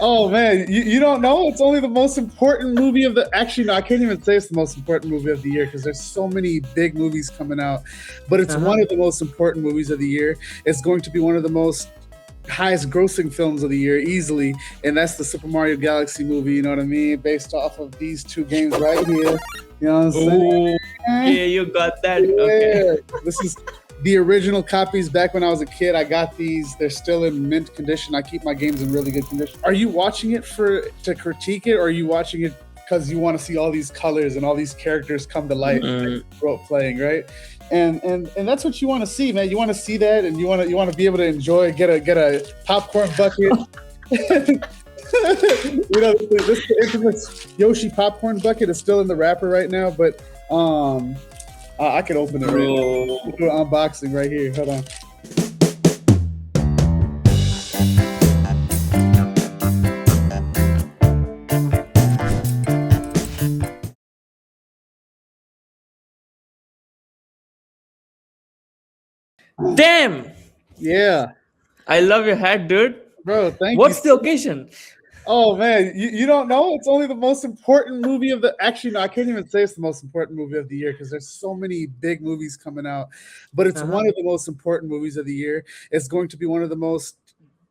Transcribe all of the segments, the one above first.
Oh man, you don't know? It's only the most important movie of the. Actually, no, I can't even say it's the most important movie of the year because there's so many big movies coming out. But it's Uh-huh. one of the most important movies of the year. It's going to be one of the most highest grossing films of the year easily, and that's the Super Mario Galaxy movie. You know what I mean? Based off of these two games right here. You know what I'm Oh, saying? okay, you got that. Okay. Yeah, this is the original copies. Back when I was a kid, I got these. They're still in mint condition. I keep my games in really good condition. Are you watching it for to critique it, or are you watching it because you want to see all these colors and all these characters come to life Mm, playing, right? And that's what you want to see, man. You want to see that, and you want to be able to enjoy, get a popcorn bucket. This infamous Yoshi popcorn bucket is still in the wrapper right now, but I can open it right now. bro. Do an unboxing right here. Hold on. Damn! Yeah, I love your hat, dude. bro. Thank you. What's the occasion? Oh man, you don't know? It's only the most important movie of the. Actually, no, I can't even say it's the most important movie of the year because there's so many big movies coming out. But it's Uh-huh. one of the most important movies of the year. It's going to be one of the most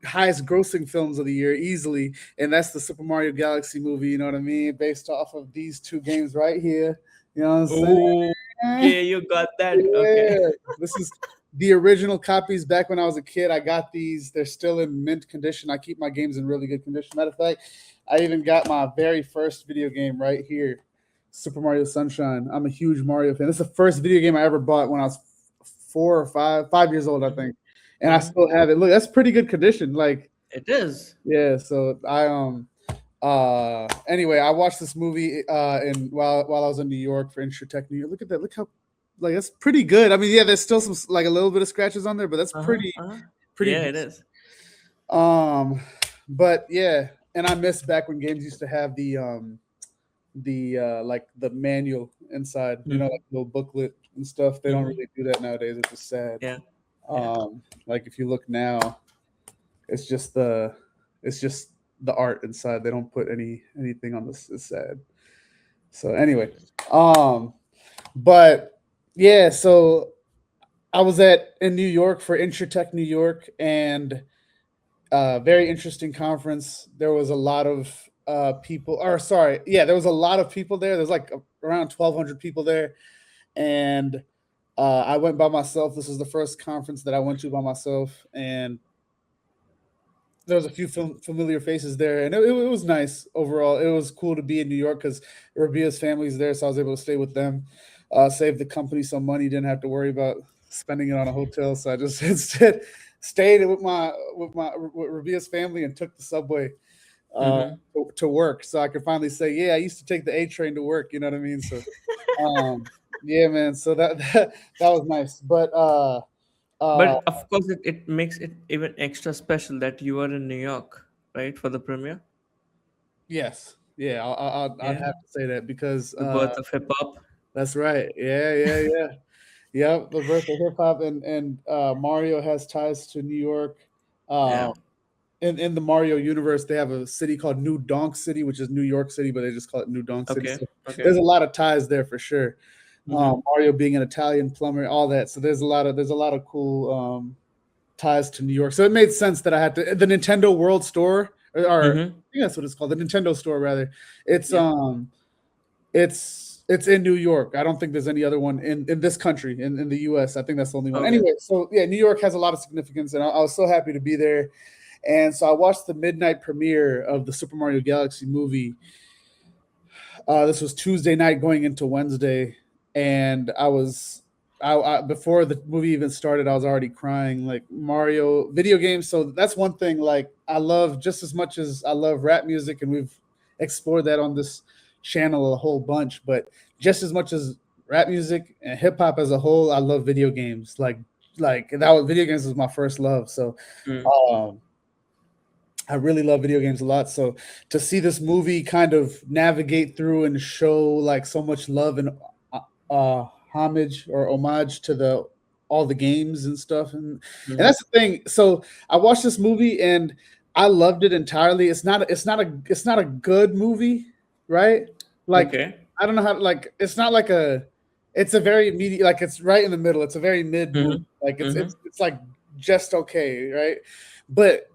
highest grossing films of the year easily, and that's the Super Mario Galaxy movie. You know what I mean? Based off of these two games right here. You know what I'm Oh, saying? okay, you got that. Okay. Yeah, this is the original copies. Back when I was a kid, I got these. They're still in mint condition. I keep my games in really good condition. Matter of fact, I even got my very first video game right here, Super Mario Sunshine. I'm a huge Mario fan. This is the first video game I ever bought when I was 4 or 5 years old, I Mhm, think, and I mhm. still have it. Look, that's pretty good condition. Like, It is. yeah. So anyway, I watched this movie in while I was in New York for Intratech New York. Look at that. Look how like that's pretty good. I mean, yeah, there's still some like a little bit of scratches on there, but that's Uh-huh, pretty uh-huh. pretty Yeah, it decent. is. Um but yeah, and I miss back when games used to have the like the manual inside, like Mhm. little booklet and stuff. They don't Mhm. really do that nowadays, which is sad. Yeah, yeah. Like if you look now, it's just the it's just the art inside. They don't put anything on this. It's sad. So anyway, um, but yeah, so I was at in New York for Intratech New York, and very interesting conference. There was a lot of people, or sorry, yeah, there was a lot of people there. There's like around 1,200 people there, and I went by myself. This was the first conference that I went to by myself, and there was a few familiar faces there, and it was nice overall. It was cool to be in New York because Rabia's family's there, so I was able to stay with them, save the company some money. Didn't have to worry about spending it on a hotel, so I just instead stayed with Rabia's family and took the subway uh, Mhm. to work, so I could finally say, yeah, I used to take the A train to work. You know what I mean? So, um, yeah, man. So that was nice, but uh, But of course, it makes it even extra special that you are in New York, right, for the premiere. yes, yeah, I'd Yeah, have to say that because the birth of hip hop. that's right. Yeah, yeah, yeah. Yep, the birth of hip hop, and Mario has ties to New York. Uh, Yeah. in the Mario universe, they have a city called New Donk City, which is New York City, but they just call it New Donk City. Okay. So Okay. there's a lot of ties there for sure. Mm-hmm. Mario being an Italian plumber, all that. So there's a lot of cool ties to New York. So it made sense that I had to the Nintendo World Store, or I Mm-hmm. think that's what it's called, the Nintendo Store rather. It's Yeah. it's in New York. I don't think there's any other one in this country in the US. I think that's the only one. Okay. Anyway, so yeah, New York has a lot of significance, and I was so happy to be there. And so I watched the midnight premiere of the Super Mario Galaxy movie. This was Tuesday night going into Wednesday, and I before the movie even started, I was already crying. Like Mario video games, so that's one thing. Like I love just as much as I love rap music, and we've explored that on this channel a whole bunch. But just as much as rap music and hip hop as a whole, I love video games. Like that was video games was my first love. So Mm. um, I really love video games a lot. So to see this movie kind of navigate through and show like so much love and homage or homage to the all the games and stuff, and Mm-hmm. that's the thing. So I watched this movie, and I loved it entirely. It's not a good movie, right? Like Okay. I don't know how like it's not like a it's a very media like it's right in the middle. It's a very mid movie. Mm-hmm. Like it's Mm-hmm. it's it's like just okay, right? But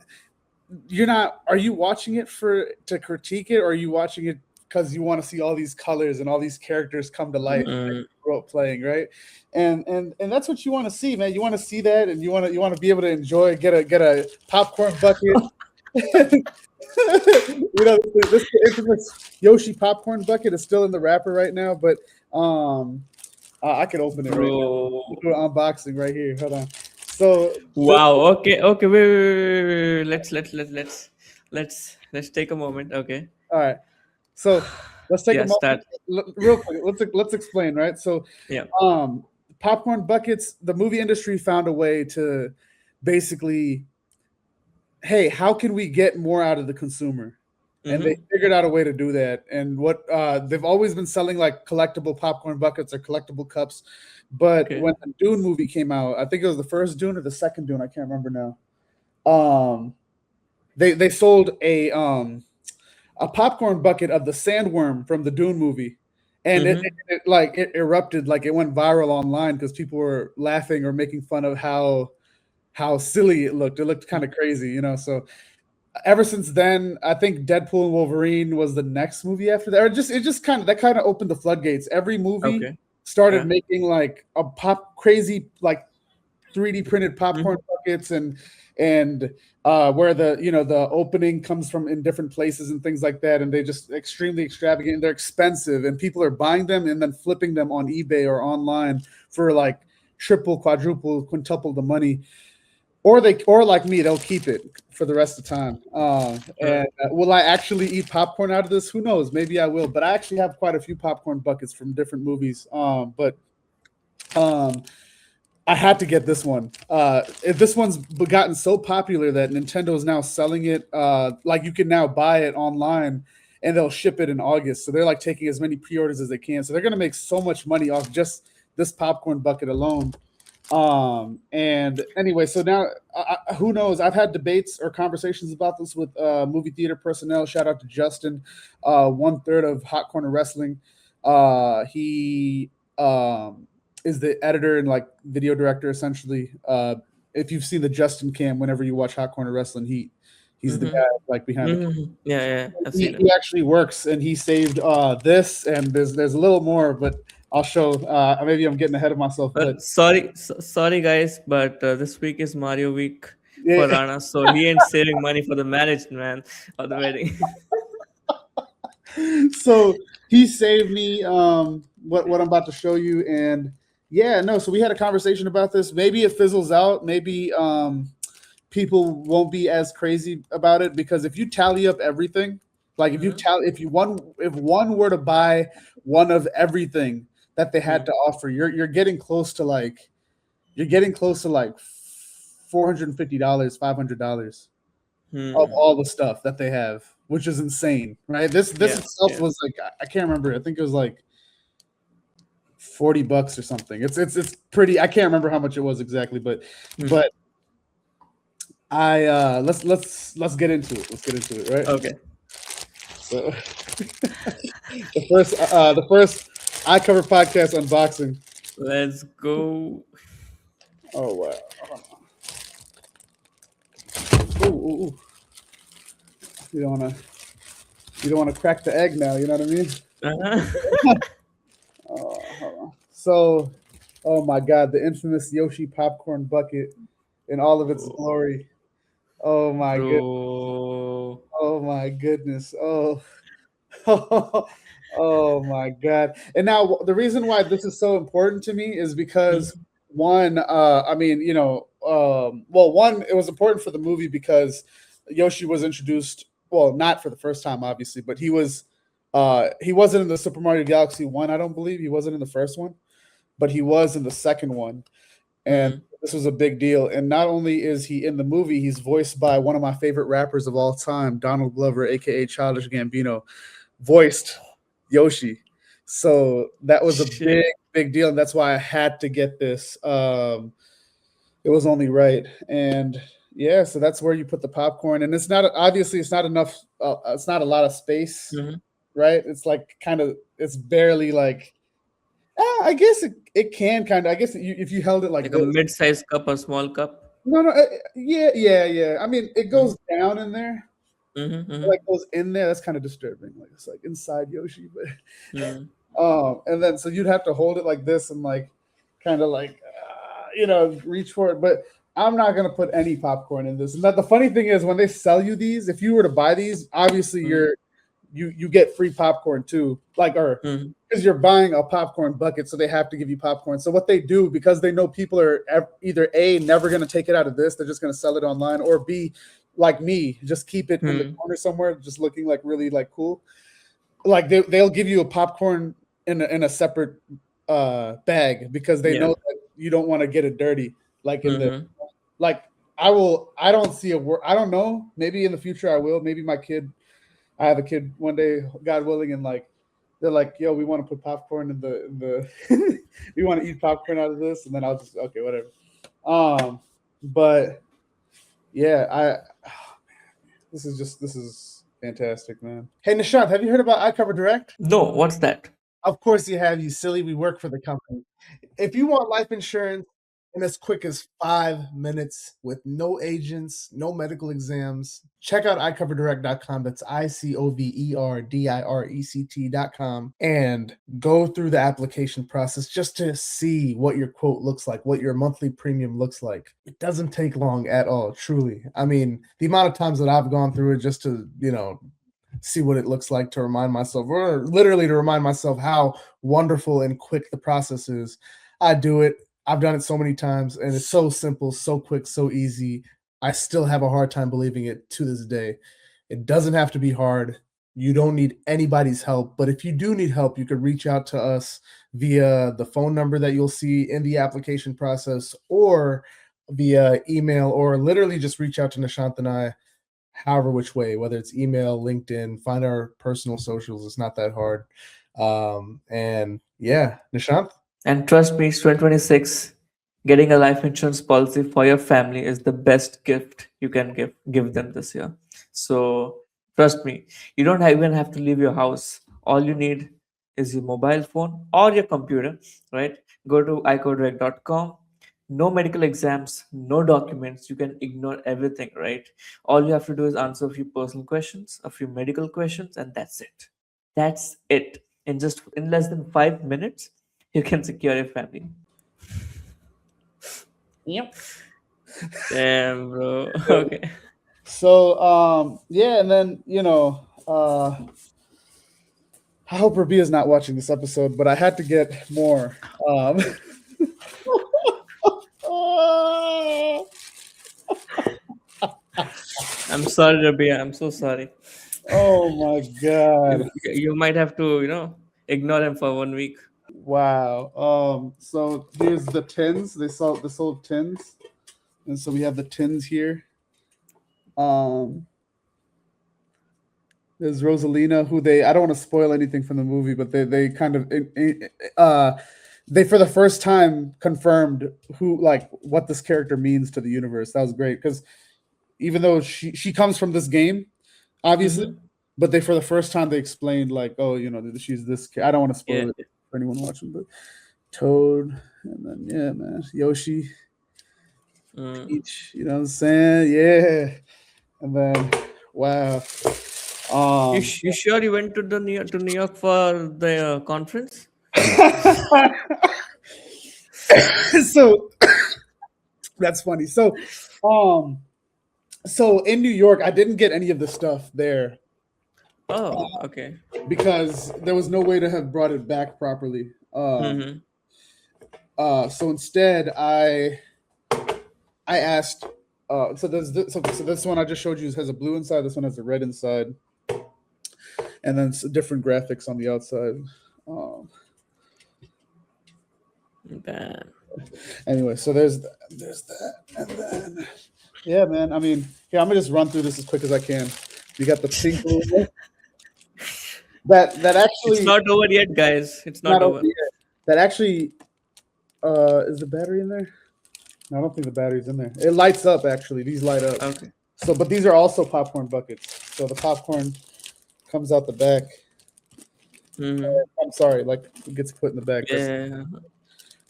you're not are you watching it for to critique it or are you watching it because you want to see all these colors and all these characters come to life that Mm, you grew up playing, right? And that's what you want to see, man. You want to see that and you want to be able to enjoy get a popcorn bucket. This infamous Yoshi popcorn bucket is still in the wrapper right now, but um I can open it right now. bro. Do an unboxing right here. Hold on. So this Wow. Okay. Okay. Wait. Let's take a moment. Okay. all right. So let's take a Yeah. moment, Start. real quick. Let's explain, right? So, Yeah. um, popcorn buckets. The movie industry found a way to basically, hey, how can we get more out of the consumer? And they Mm-hmm. figured out a way to do that. And what they've always been selling like collectible popcorn buckets or collectible cups. But Okay. when the Dune movie came out, I think it was the first Dune or the second Dune, I can't remember now. They sold a popcorn bucket of the sandworm from the Dune movie, and it, Mm-hmm. it, it like it erupted, like it went viral online because people were laughing or making fun of how silly it looked. It looked kind of crazy, So ever since then, I think Deadpool and Wolverine was the next movie after that. Or just it just kind of that kind of opened the floodgates. Every movie Okay. started Yeah. making like a pop crazy like 3D printed popcorn Mm-hmm. buckets and where the opening comes from in different places and things like that, and they just extremely extravagant and they're expensive, and people are buying them and then flipping them on eBay or online for like triple, quadruple, quintuple the money, or like me, they'll keep it for the rest of the time. And will I actually eat popcorn out of this? Who knows? Maybe I will, but I actually have quite a few popcorn buckets from different movies. But um, I had to get this one. If this one's gotten so popular that Nintendo is now selling it, like you can now buy it online, and they'll ship it in August. So they're like taking as many pre-orders as they can. So they're gonna make so much money off just this popcorn bucket alone. And anyway, so now who knows? I've had debates or conversations about this with movie theater personnel. Shout out to Justin, 1/3 of Hot Corner Wrestling. He is the editor and like video director essentially. If you've seen the Justin Cam, whenever you watch Hot Corner Wrestling, he's the guy Mm-hmm. like behind the camera. Mm-hmm. Yeah. Yeah. I've He, seen it. he actually works and he saved this, and there's a little more, but I'll show. Maybe I'm getting ahead of myself, but Sorry, guys, but this week is Mario week for yeah. Rana, so he ain't saving money for the marriage, man, or the wedding. So he saved me what I'm about to show you, and yeah, no, so we had a conversation about this. Maybe it fizzles out, maybe people won't be as crazy about it, because if you tally up everything, like if you Mm-hmm. tally if one were to buy one of everything that they had to offer, you're getting close to like $450, $500 of Hmm. all the stuff that they have, which is insane, right? This Yeah, itself yeah. was like, I can't remember. I think it was like $40 or something. It's pretty. I can't remember how much it was exactly, Hmm. but I let's get into it. Let's get into it, right? Okay, So the first iCover podcast unboxing. let's go. Oh wow! Ooh, ooh, ooh. You don't wanna crack the egg now. You know what I mean? Uh-huh. Hold on. So, oh my God, the infamous Yoshi popcorn bucket in all of its Oh, glory. Oh my good. bro. Oh my goodness. Oh. Oh my God. And now the reason why this is so important to me is because Mhm. one, I mean, well, one, it was important for the movie because Yoshi was introduced, well, not for the first time, obviously, but he wasn't in the Super Mario Galaxy 1, I don't believe. He wasn't in the first one, but he was in the second one. And Hmm. this was a big deal. And not only is he in the movie, he's voiced by one of my favorite rappers of all time, Donald Glover, aka Childish Gambino, voiced Yoshi. So that was a Shit. big deal, and that's why I had to get this. It was only right, and Yeah, so that's where you put the popcorn, and it's not obviously it's not enough. It's not a lot of space, Hmm. right? It's like kind of it's barely like. I guess it can kind of. I guess if you held it like Like a this. mid-sized cup or small cup. No, no, yeah, yeah, yeah. I mean, it Mm-hmm. goes down in there, Mm-hmm. like goes in there. That's kind of disturbing. Like it's like inside Yoshi, but Mm-hmm. and then so you'd have to hold it like this and like kind of like reach for it. But I'm not gonna put any popcorn in this. And that the funny thing is when they sell you these, if you were to buy these, obviously you get free popcorn too, like or Mm-hmm. because you're buying a popcorn bucket, so they have to give you popcorn. So what they do, because they know people are either A, never going to take it out of this, they're just going to sell it online, or B, like me, just keep it in the Mm-hmm. corner somewhere, just looking like really like cool. Like they'll give you a popcorn in a separate bag because they Yeah. know that you don't want to get it dirty. Like in the Mm-hmm. like I don't see a word. I don't know. Maybe in the future I will. Maybe my kid I have a kid one day, God willing, and like they're like, "Yo, we want to put popcorn in the we want to eat popcorn out of this," and then I'll just okay, whatever. But yeah, this is fantastic, man. Hey, Nishant, have you heard about iCover Direct? No, what's that? Of course you have, you silly. We work for the company. If you want life insurance in as quick as 5 minutes with no agents, no medical exams, check out iCoverDirect.com. That's iCoverdirect.com and go through the application process just to see what your quote looks like, what your monthly premium looks like. It doesn't take long at all, truly. I mean, the amount of times that I've gone through it just to, see what it looks like to remind myself, or literally to remind myself how wonderful and quick the process is. I do it. I've done it so many times, and it's so simple, so quick, so easy. I still have a hard time believing it to this day. It doesn't have to be hard. You don't need anybody's help, but if you do need help, you could reach out to us via the phone number that you'll see in the application process or via email, or literally just reach out to Nishant and I however which way, whether it's email, LinkedIn, find our personal socials. It's not that hard. And yeah, Nishant. And trust me, it's 2026. Getting a life insurance policy for your family is the best gift you can give them this year. So trust me, you don't even have to leave your house. All you need is your mobile phone or your computer, right? Go to icodirect.com. No medical exams, no documents. You can ignore everything, right? All you have to do is answer a few personal questions, a few medical questions, and that's it. That's it. In less than 5 minutes, you can secure your family. Yep. Damn, bro. Okay. So yeah, and then I hope Rabia is not watching this episode, but I had to get more. I'm sorry, Rabia. I'm so sorry. Oh my god. You might have to, ignore him for 1 week. Wow. So here's the tins. They sold tins. And so we have the tins here. Um there's Rosalina, who I don't want to spoil anything from the movie, but they kind of they for the first time confirmed who like what this character means to the universe. That was great because even though she comes from this game, obviously, Mm-hmm. but they for the first time they explained like, oh, she's this. I don't want to Yeah. spoil it for anyone watching, but Toad, and then yeah, man, Yoshi, Mm. Peach. You know what I'm saying? Yeah, and then wow. You sure you went to New York for the conference? So that's funny. Um, so in New York, I didn't get any of the stuff there Oh, okay. because there was no way to have brought it back properly. Mm-hmm. So instead, I asked. So this one I just showed you has a blue inside. This one has a red inside, and then different graphics on the outside. Damn. Anyway, so there's that, and then yeah, man. I mean, yeah, I'm gonna just run through this as quick as I can. You got the pink balloon. That It's actually not over yet, guys. It's not not over over. yet. That actually is the battery in there? I don't think the battery's in there. It lights up actually. These light up. Okay. So, but these are also popcorn buckets. So the popcorn comes out the back. Mm-hmm. I'm sorry, like it gets put in the back. Yeah.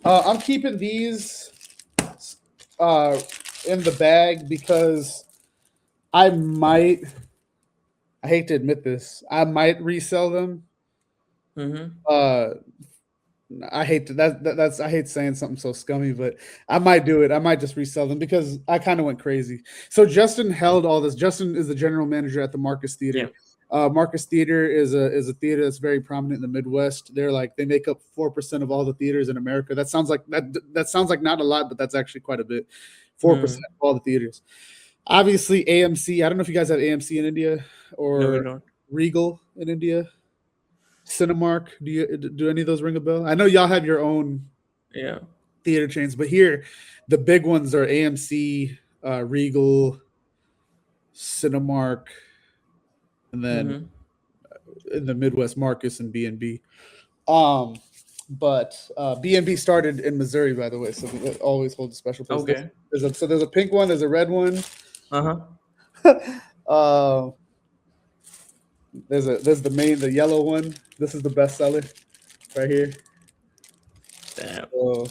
I'm keeping these uh, in the bag because I might. I hate to admit this. I might resell them. Mm-hmm. Uh, I hate to, that's I hate saying something so scummy, but I might do it. I might just resell them because I kind of went crazy. So Justin held all this. Justin is the general manager at the Marcus Yeah. Theater. Marcus Theater is a theater that's very prominent in the Midwest. They're like they make up 4% of all the theaters in America. That sounds like that sounds like not a lot, but that's actually quite a bit. 4% Mm. of all the theaters. Obviously, AMC. I don't know if you guys have AMC in India No, we or don't. Regal in India. Cinemark. Do any of those ring a bell? I know y'all have your own Yeah. theater chains, but here the big ones are AMC, Regal, Cinemark, and then Mm-hmm. in the Midwest, Marcus and B&B. Um, but B&B started in Missouri, by the way, so it always holds a special place. Okay. There's a pink one, there's a red one. Uh-huh. uh, there's the yellow one. This is the bestseller right here. Damn. So,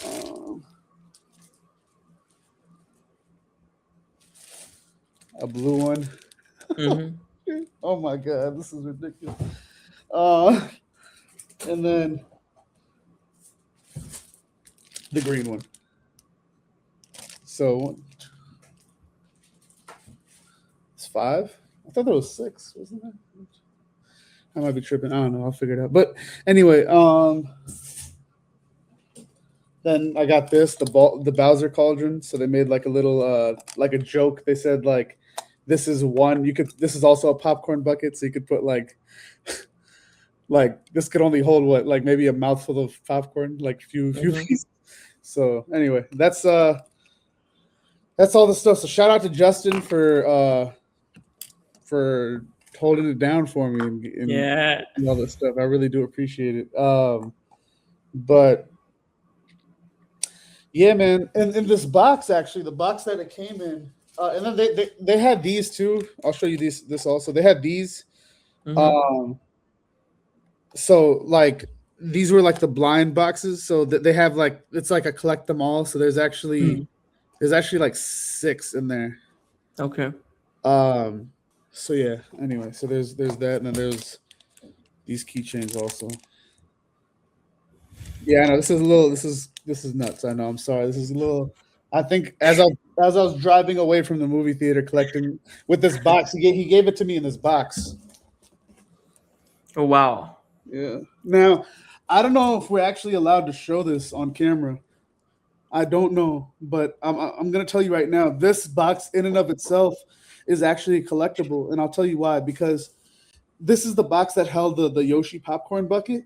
um, a blue one. Mm-hmm. Oh my god, this is ridiculous. Uh, and then the green one. So it's 5. I thought there was 6, wasn't there? I might be tripping. I don't know. I'll figure it out. But anyway, then I got the Bowser Cauldron. So they made like a little like a joke. They said like this is one this is also a popcorn bucket, so you could put like this could only hold what, like maybe a mouthful of popcorn, like few Mm-hmm. pieces. So anyway, that's all the stuff. So shout out to Justin for holding it down for me Yeah. and all this stuff. I really do appreciate it. But yeah, man, and in this box, actually, the box that it came in, and then they had these too. I'll show you this also. They had these. Mm-hmm. Um, so like these were like the blind boxes. So that they have like it's like a collect them all. So there's actually like 6 in there. Okay. So yeah. Anyway, so there's that, and then there's these keychains also. Yeah, I know this is nuts. I know. I'm sorry. This is a little. I think as I was driving away from the movie theater collecting with this box, he gave it to me in this box. Oh, wow. Yeah. Now, I don't know if we're actually allowed to show this on camera. I don't know, but I'm gonna tell you right now. This box, in and of itself, is actually collectible, and I'll tell you why. Because this is the box that held the Yoshi popcorn bucket.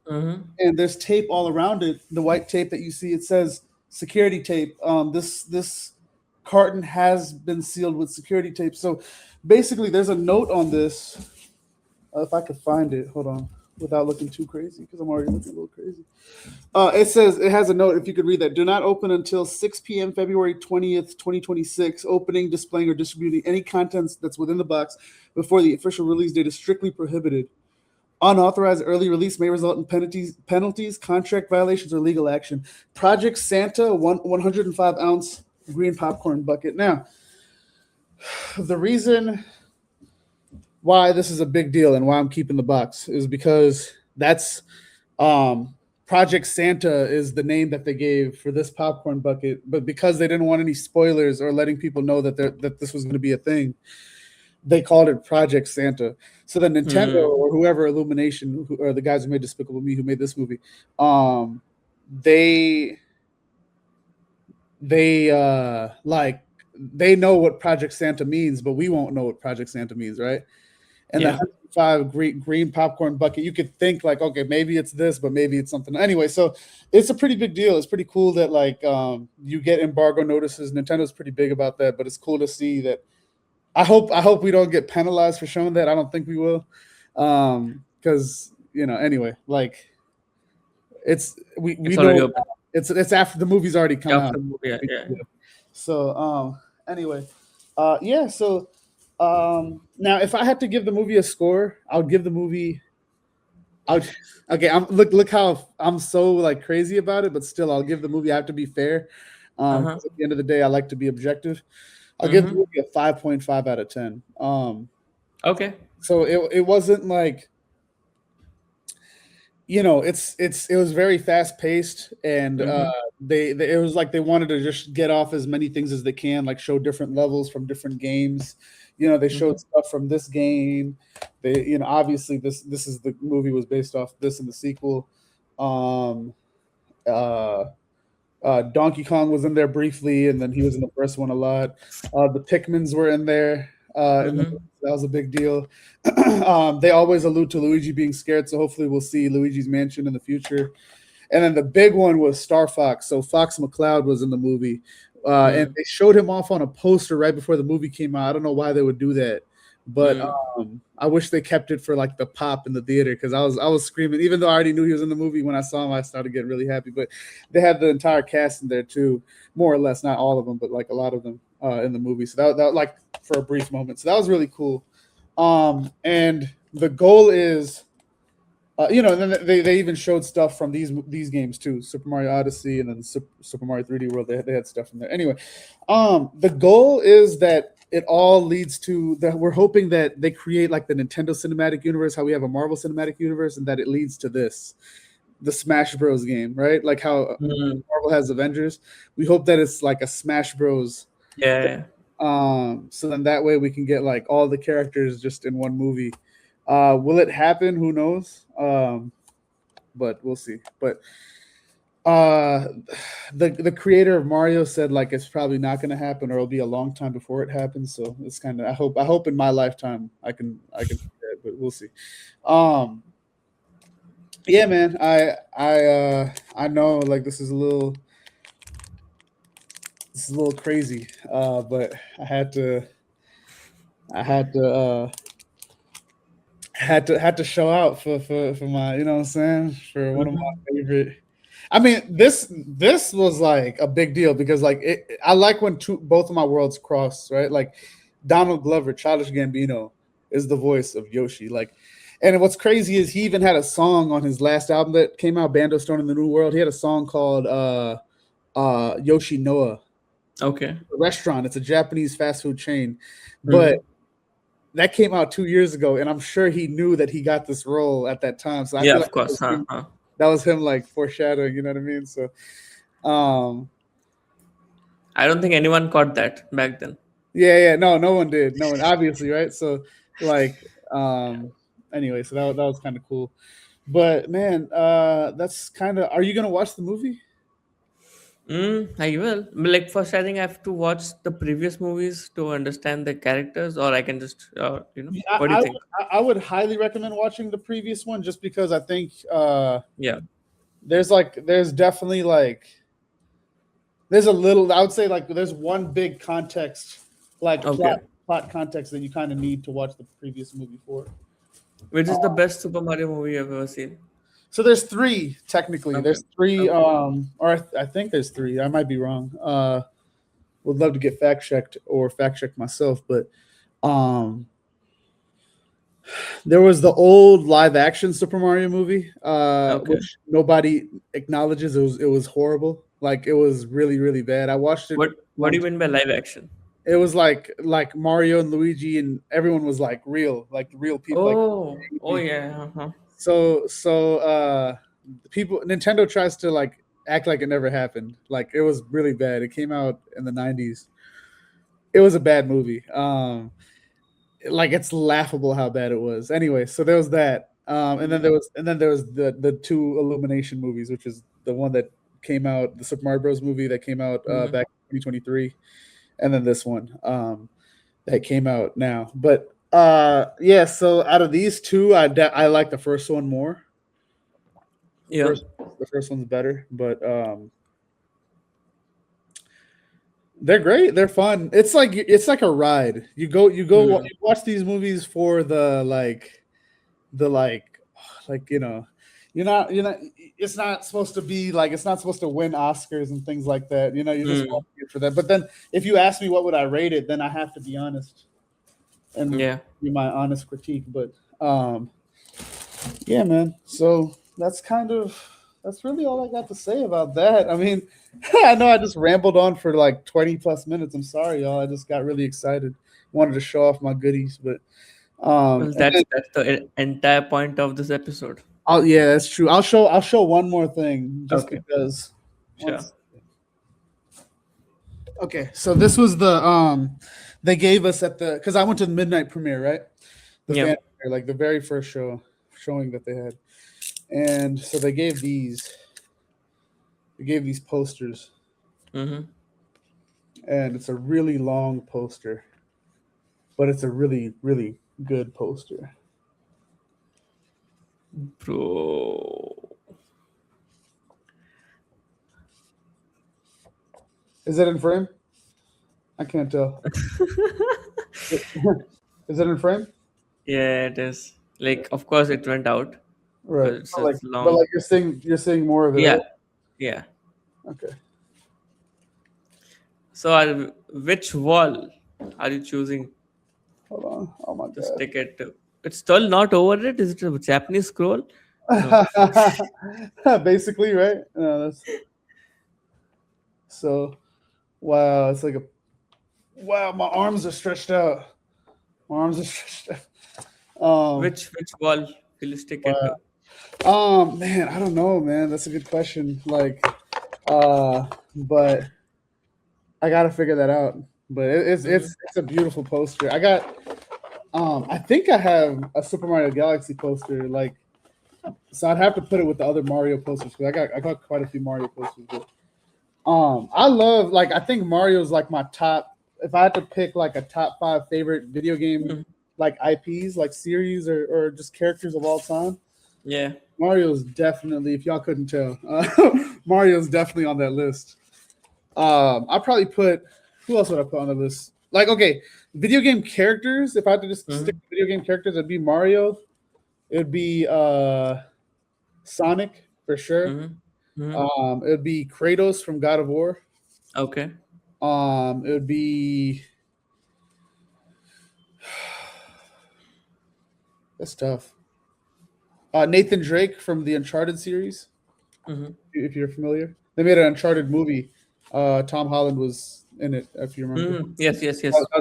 Mm-hmm. And there's tape all around it. The white tape that you see, it says security tape. This carton has been sealed with security tape. So basically, there's a note on this. If I could find it, hold on, without looking too crazy, because I'm already looking a little crazy. It has a note. If you could read that, do not open until 6 p.m. February 20th, 2026. Opening, displaying, or distributing any contents that's within the box before the official release date is strictly prohibited. Unauthorized early release may result in penalties, contract violations, or legal action. Project Santa, 105-ounce green popcorn bucket. Now, the reason why this is a big deal and why I'm keeping the box is because that's Project Santa is the name that they gave for this popcorn bucket, but because they didn't want any spoilers or letting people know that this was going to be a thing, they called it Project Santa. So then Nintendo or whoever, Illumination, or the guys who made Despicable Me, who made this movie, they like they know what Project Santa means, but we won't know what Project Santa means, right? And Yeah. the 105 green popcorn bucket, you could think like, okay, maybe it's this, but maybe it's something. Anyway, so it's a pretty big deal. It's pretty cool that like you get embargo notices. Nintendo's pretty big about that, but it's cool to see that. I hope we don't get penalized for showing that. I don't think we will, because anyway, like we It's already know open. It's after the movie's already come out. After movie, yeah, yeah. So anyway, yeah. So now if I had to give the movie a score, I would give the movie. I would, okay, look how I'm so like crazy about it, but still I'll give the movie. I have to be fair. 'Cause Uh-huh. at the end of the day, I like to be objective. I'll give the Mm-hmm. movie a 5.5 out of 10. Okay. So it wasn't like, it was very fast paced, and Mm-hmm. they it was like they wanted to just get off as many things as they can, like show different levels from different games. They Mm-hmm. showed stuff from this game. They obviously this is the movie was based off this in the sequel. Um, uh, Donkey Kong was in there briefly, and then he was in the first one a lot. The Pikmins were in there. Mm-hmm. That was a big deal. They always allude to Luigi being scared, so hopefully we'll see Luigi's Mansion in the future. And then the big one was Star Fox. So Fox McCloud was in the movie, and Mm. they showed him off on a poster right before the movie came out. I don't know why they would do that, but Mm. I wish they kept it for like the pop in the theater, because I was screaming, even though I already knew he was in the movie. When I saw him, I started getting really happy. But they had the entire cast in there too, more or less, not all of them, but like a lot of them in the movie. So that like for a brief moment. So that was really cool. And the goal is and then they even showed stuff from these games too, Super Mario Odyssey, and then Super Mario 3D World. They had stuff in there. Anyway, the goal is that it all leads to that. We're hoping that they create like the Nintendo Cinematic Universe, how we have a Marvel Cinematic Universe, and that it leads to the Smash Bros game, right? Like how Mm. Marvel has Avengers. We hope that it's like a Smash Bros. Yeah. So then that way we can get like all the characters just in one movie. Will it happen? Who knows? But we'll see. But uh, the creator of Mario said like it's probably not going to happen, or it'll be a long time before it happens. So it's kind of I hope in my lifetime I can see that, but we'll see. Um, yeah, man. I know like this is a little crazy, but I had to show out for my, what I'm saying, for one of Mm-hmm. my favorite. I mean, this was like a big deal because like I like when both of my worlds cross, right? Like Donald Glover, Childish Gambino, is the voice of Yoshi. Like, and what's crazy is he even had a song on his last album that came out, Bando Stone in the New World. He had a song called Yoshi Noah. Okay. A restaurant. It's a Japanese fast food chain, but Mm-hmm. that came out 2 years ago, and I'm sure he knew that he got this role at that time. So I Yeah, feel of like course. Huh? Huh. that was him like foreshadowing. You know what I mean? So, um, I don't think anyone caught that back then. yeah, no one did, no one, obviously, right? So, like, anyway, so that was kind of cool. But man, that's kind of. Are you gonna watch the movie? I will. But, like first, I think I have to watch the previous movies to understand the characters, or I can just, Yeah, what do you think? I would highly recommend watching the previous one, just because I think Yeah. there's definitely like there's a little, I would say like there's one big context, like Okay. plot context that you kind of need to watch the previous movie for. Which is the best Super Mario movie you've ever seen? So there's three technically. Okay. There's three, Okay. or I think there's three. I might be wrong. Would love to get fact checked or fact checked myself, but um, there was the old live action Super Mario movie, Okay. which nobody acknowledges. It was horrible. Like it was really really bad. I watched it What do one. you mean by live action? It was like Mario and Luigi, and everyone was like real people, like Oh. Oh yeah. Uh-huh. the people, Nintendo tries to like act like it never happened. Like it was really bad. It came out in the 90s. It was a bad movie. Like it's laughable how bad it was. Anyway, so there was that. And then there was the two Illumination movies, which is the one that came out, the Super Mario Bros. Movie that came out Mm-hmm. back in 2023, and then this one that came out now. But yeah, so out of these two, I like the first one more. The Yeah. first the first one's better, but they're great. They're fun. It's like a ride. Mm. You watch these movies for the like it's not supposed to be like, it's not supposed to win Oscars and things like that. You're just watching it for that. But then if you ask me what would I rate it, then I have to be honest and Yeah. be my honest critique. But yeah, man. So that's really all I got to say about that. I mean, I know I just rambled on for like 20 plus minutes. I'm sorry, y'all. I just got really excited. Wanted to show off my goodies, but Well, and that's then, the entire point of this episode. yeah, that's true. I'll show one more thing just Okay. because. Sure. Okay, so this was the they gave us at the, because I went to the midnight premiere, right? The Yeah. fan premiere, like the very first showing that they had, and so they gave these posters, Mm-hmm. and it's a really long poster, but it's a really really good poster. Bro. Is it in frame? I can't tell. Is it in frame? Yeah, it is. Like, of course, it went out Right. because it's But like, such long. you're seeing more of it. Yeah. Right? Yeah. Okay. So, which wall are you choosing Hold on. Oh my to god. stick it to? It's still not over it. Is it a Japanese scroll? No. Basically, right? That's so. Wow, it's like a. Wow, my arms are stretched out. My arms are stretched out. Which wall will you stick it to? Man, I don't know, man. That's a good question. Like, but I gotta figure that out. But it's a beautiful poster. I got. I think I have a Super Mario Galaxy poster. Like, so I'd have to put it with the other Mario posters because I got quite a few Mario posters. But I love, like, I think Mario's like my top. If I had to pick like a top 5 favorite video game like IPs, like series or just characters of all time, Yeah. Mario's definitely, if y'all couldn't tell, Mario's definitely on that list. I probably put, who else would I put on the list? Like, okay, video game characters. If I had to just stick to video game characters, it'd be Mario. It'd be Sonic for sure. It'd be Kratos from God of War. Okay. It would be, that's tough. Nathan Drake from the Uncharted series. If you're familiar, they made an Uncharted movie. Tom Holland was in it, if you remember. Yes.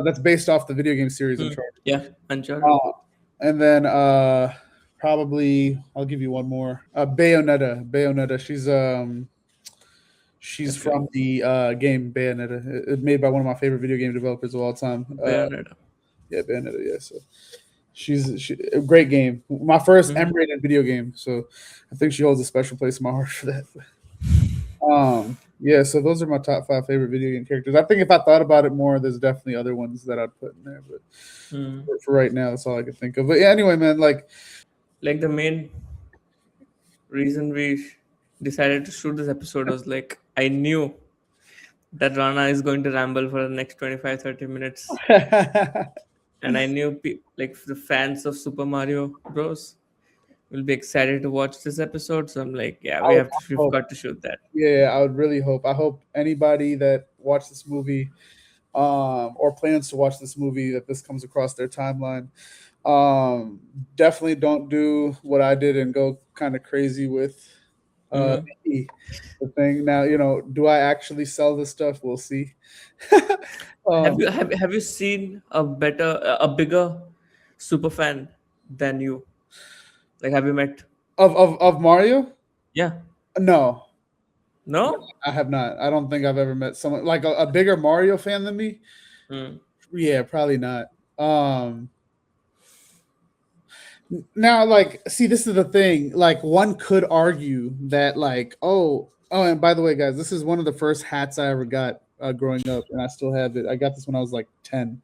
That's based off the video game series Uncharted. Yeah, Uncharted. And then probably I'll give you one more. Bayonetta. She's from the game Bayonetta. It's made by one of my favorite video game developers of all time. Bayonetta. Bayonetta. Yeah, so she's a great game. My first M-rated video game, so I think she holds a special place in my heart for that. Yeah, so those are my top 5 favorite video game characters. I think if I thought about it more, there's definitely other ones that I'd put in there, but for right now, that's all I could think of. But yeah, anyway, man, like the main reason we decided to shoot this episode was like, I knew that Rana is going to ramble for the next 25-30 minutes. And I knew like the fans of Super Mario Bros. Will be excited to watch this episode. So I'm like, yeah, we've got to shoot that. Yeah, I would really hope. I hope anybody that watched this movie or plans to watch this movie, that this comes across their timeline. Definitely don't do what I did and go kind of crazy with the thing. Now, do I actually sell this stuff? We'll see. Have you seen a bigger super fan than you? Like, have you met of Mario? Yeah. No, I have not. I don't think I've ever met someone like a bigger Mario fan than me. Yeah, probably not. Now, like, see, this is the thing. Like, one could argue that, like, and by the way, guys, this is one of the first hats I ever got growing up, and I still have it. I got this when I was like 10.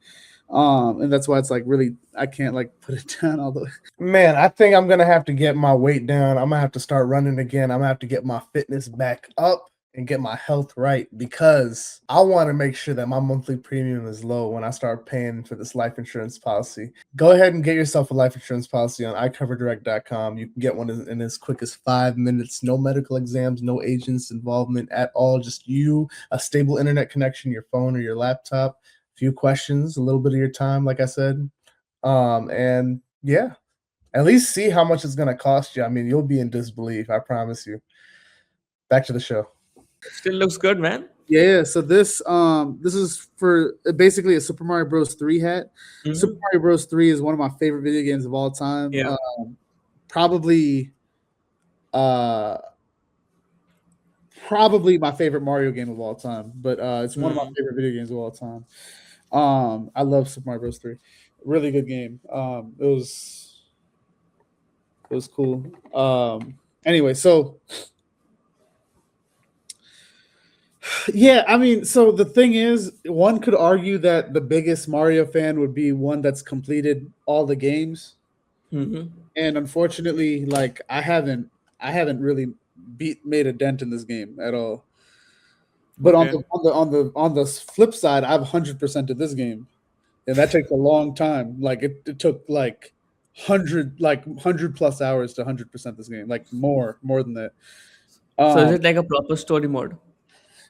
And that's why it's like really, I can't like put it down all the way. Man, I think I'm gonna have to get my weight down. I'm gonna have to start running again. I'm gonna have to get my fitness back up. and get my health right, because I want to make sure that my monthly premium is low when I start paying for this life insurance policy. Go ahead and get yourself a life insurance policy on iCoverDirect.com. You can get one in as quick as 5 minutes. No medical exams, no agents' involvement at all. Just you, a stable internet connection, your phone or your laptop, a few questions, a little bit of your time, like I said. And yeah, at least see how much it's going to cost you. I mean, you'll be in disbelief, I promise you. Back to the show. Still looks good, man. Yeah, so this is for basically a Super Mario Bros. 3 hat. Super Mhm. Mario Bros. 3 is one of my favorite video games of all time. Yeah. Probably uh probably my favorite Mario game of all time, but it's one of my favorite video games of all time. I love Super Mario Bros. 3. Really good game. It was cool. Anyway, so yeah, I mean, so the thing is, one could argue that the biggest Mario fan would be one that's completed all the games, Mhm. and unfortunately, like I haven't really made a dent in this game at all. But Okay. on the flip side, I've 100% of this game, and that takes a long time. Like it took like 100 plus hours to 100% this game, like more than that. So is Um, it like a proper story mode?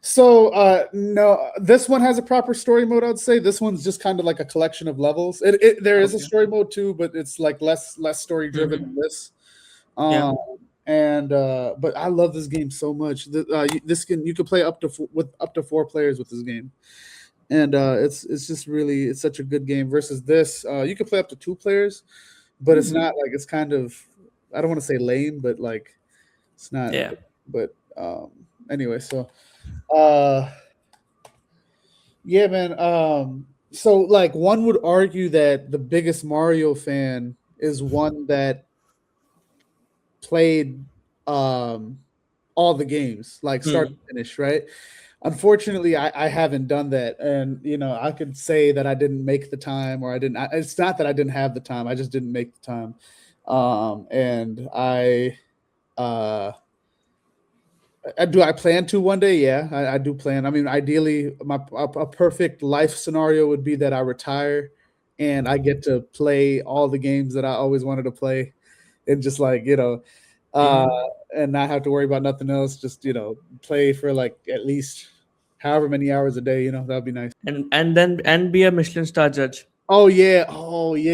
So no, this one has a proper story mode. I'd say this one's just kind of like a collection of levels. There is a Okay. story mode too, but it's like less story driven than Mhm. this. Yeah. Um, and but I love this game so much. You can play with up to 4 players with this game, and it's just really it's such a good game. Versus this, you can play up to 2 players, but it's Mhm. not like it's kind of I don't want to say lame, but like it's not. Yeah. But anyway, so. Uh, Yeah, man. So like one would argue that the biggest Mario fan is one that played um all the games, like start to Hmm. finish, right? Unfortunately, I haven't done that. And I could say that I didn't make the time or I didn't it's not that I didn't have the time, I just didn't make the time. And uh do I plan to one day? Yeah, I do plan. I mean, ideally, a perfect life scenario would be that I retire and I get to play all the games that I always wanted to play, and just like uh, Hmm. and not have to worry about nothing else. Just play for like at least however many hours a day. That'd be nice. And be a Michelin star judge. Oh yeah,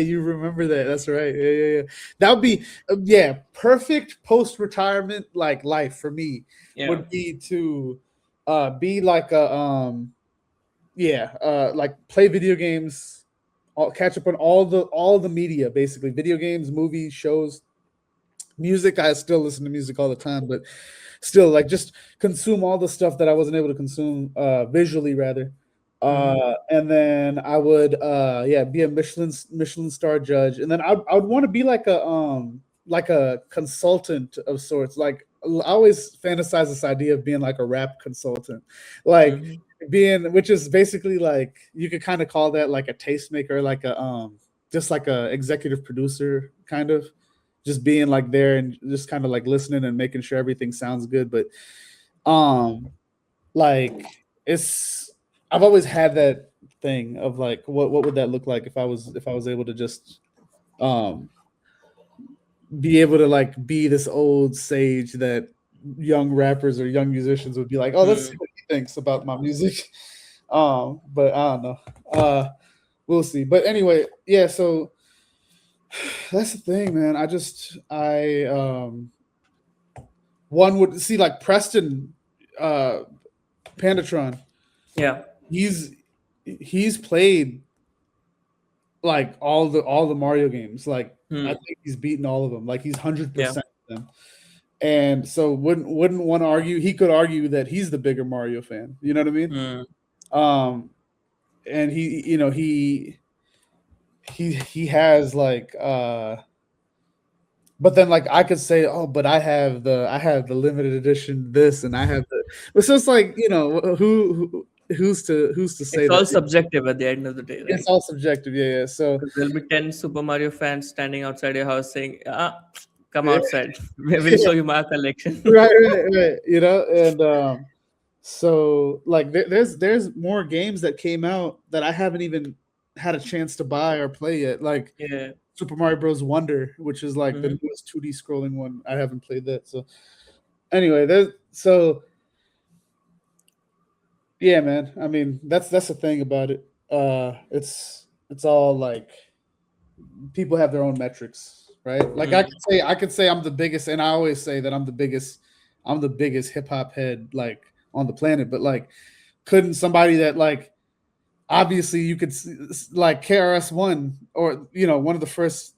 you remember that? That's right. Yeah. That would be yeah, perfect post retirement like life for me Yeah. would be to be like a yeah, like play video games, catch up on all the media basically, video games, movies, shows, music. I still listen to music all the time, but still like just consume all the stuff that I wasn't able to consume visually rather. Hmm. And then I would yeah, be a Michelin star judge, and then I would want to be like a consultant of sorts. Like I always fantasize this idea of being like a rap consultant, like Hmm. being which is basically like you could kind of call that like a tastemaker, like a just like a executive producer kind of, just being like there and just kind of like listening and making sure everything sounds good. But um like it's I've always had that thing of like what would that look like if I was able to just um be able to like be this old sage that young rappers or young musicians would be like, oh, let's see Hmm. what he thinks about my music. But I don't know. We'll see. But anyway, yeah, so that's the thing, man. I one would see like Preston uh Pandatron. Yeah. He's he's played like all the Mario games. Like I Hmm. think he's beaten all of them. Like he's Yeah. 100% of them. And so wouldn't one argue, he could argue that he's the bigger Mario fan. You know what I mean? Hmm. Um and he has like but then like I could say, oh, but I have the limited edition this and I have the it's just like, who's to say It's that? all subjective at the end of the day, It's right? all subjective, yeah. So Because there'll be 10 Super Mario fans standing outside your house saying, come yeah, outside. We will show you my collection. right. And So like there's more games that came out that I haven't even had a chance to buy or play yet. Like Yeah. Super Mario Bros. Wonder, which is like the Hmm. newest 2D scrolling one. I haven't played that. So anyway, there's so yeah, man. I mean, that's the thing about it. It's all like people have their own metrics, right? Like Mm. I could say I'm the biggest, and I always say that I'm the biggest hip hop head like on the planet. But like, couldn't somebody that like obviously you could like KRS One or one of the first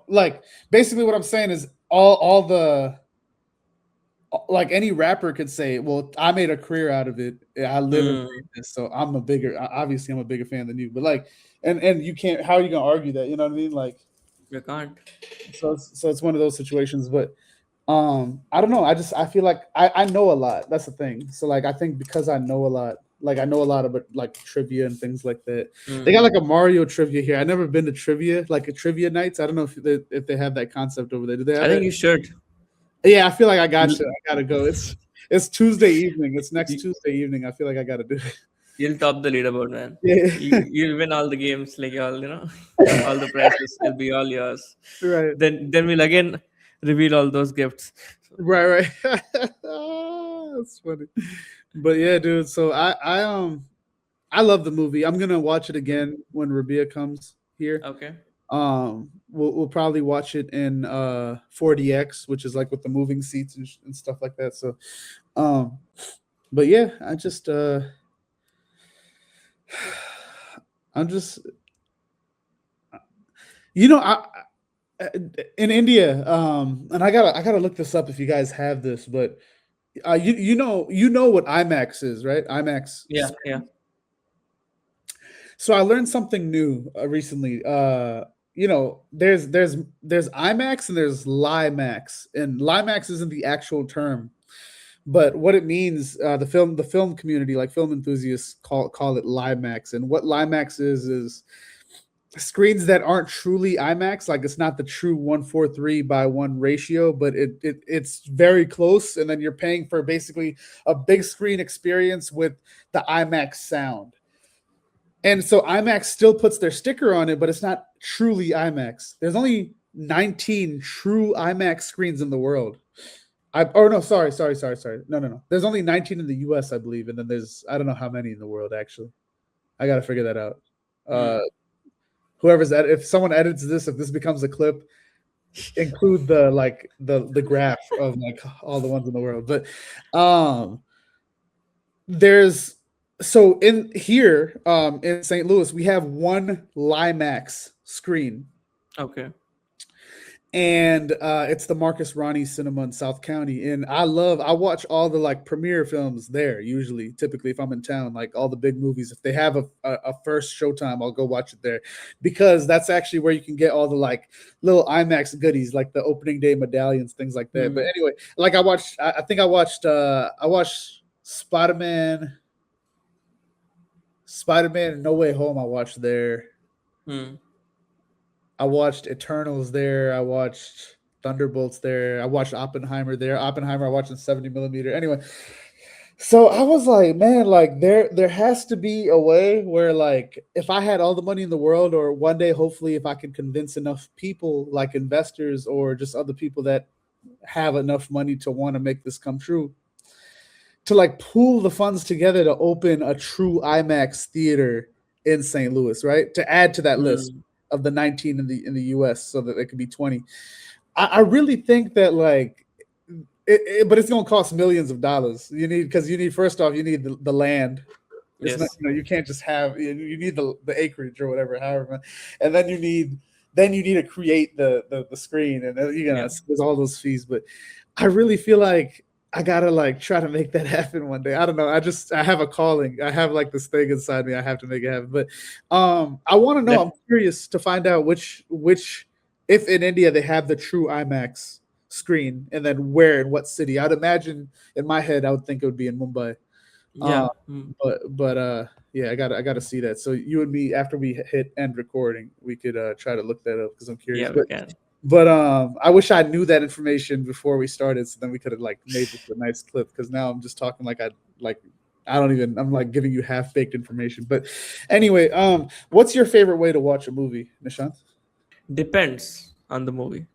like basically what I'm saying is all the like any rapper could say, well, I made a career out of it. I live and Mm. breathe this, so obviously I'm a bigger fan than you. But like, and you can't. How are you gonna argue that? You know what I mean? Like, You can't. so it's one of those situations. But I don't know. I feel like I know a lot. That's the thing. So like, I think because I know a lot, like I know a lot about like trivia and things like that. They got Mm. like a Mario trivia here. I never been to trivia, like a trivia nights. I don't know if they have that concept over there. Do they I have think that? you should. Yeah, I feel like I got to. You'll, I gotta go. It's Tuesday evening. It's next you- Tuesday evening. I feel like I gotta do it. you'll top the leaderboard, man. Yeah, You'll win all the games, like all all the prizes will be all yours. right, Then we'll again reveal all those gifts. right. That's funny. But yeah, dude. So I love the movie. I'm gonna watch it again when Rabia comes here. Okay. We'll probably watch it in 4DX, which is like with the moving seats and stuff like that. So um, but yeah, I'm just I in India, and I gotta look this up if you guys have this, but you know what IMAX is, right? IMAX. Yeah. Yeah. So I learned something new recently. There's IMAX and there's LIMAX, and LIMAX isn't the actual term, but what it means, the film community, like film enthusiasts, call it LIMAX, and what LIMAX is screens that aren't truly IMAX, like it's not the true 1:3 ratio, but it's very close, and then you're paying for basically a big screen experience with the IMAX sound. And so IMAX still puts their sticker on it, but it's not truly IMAX. There's only 19 true IMAX screens in the world. No, sorry. No. There's only 19 in the US, I believe, and then there's I don't know how many in the world actually. I got to figure that out. Uh, Mm. if someone edits this, if this becomes a clip, include the graph of like all the ones in the world. But there's so in here in St. Louis, we have one LIMAX screen, Okay. and it's the Marcus Ronnie Cinema in South County. And I watch all the like premiere films there. Usually, typically, if I'm in town, like all the big movies, if they have a first showtime, I'll go watch it there, because that's actually where you can get all the like little IMAX goodies, like the opening day medallions, things like that. But Mm. anyway, like I think I watched Spider-Man No Way Home. I watched there. Mm. I watched Eternals there. I watched Thunderbolts there. I watched Oppenheimer there. Oppenheimer I watched in 70 millimeter. Anyway, so I was like, man, like there has to be a way where like if I had all the money in the world, or one day hopefully if I can convince enough people like investors or just other people that have enough money to want to make this come true, to like pool the funds together to open a true IMAX theater in St. Louis, right? To add to that list Mm. of the 19 in the US, so that it could be 20. I really think that like but it's gonna cost millions of dollars. Because you need first off, you need the land. It's not, Yes. you can't just have, you need the acreage or whatever, however, and then you need to create the screen, and then, Yeah. there's all those fees. But I really feel like I gotta like try to make that happen one day. I don't know. I have a calling. I have like this thing inside me. I have to make it happen. But I want to know. Def- I'm curious to find out which if in India they have the true IMAX screen, and then where in what city. I'd imagine in my head I would think it would be in Mumbai. yeah. Mm. But yeah, I gotta see that. So you and me, after we hit end recording, we could try to look that up because I'm curious. Yeah, we But can. But I wish I knew that information before we started, so then we could have like made this a nice clip. Because now I'm just talking like like I don't even. I'm like giving you half baked information. But anyway, what's your favorite way to watch a movie, Nishant? Depends on the movie.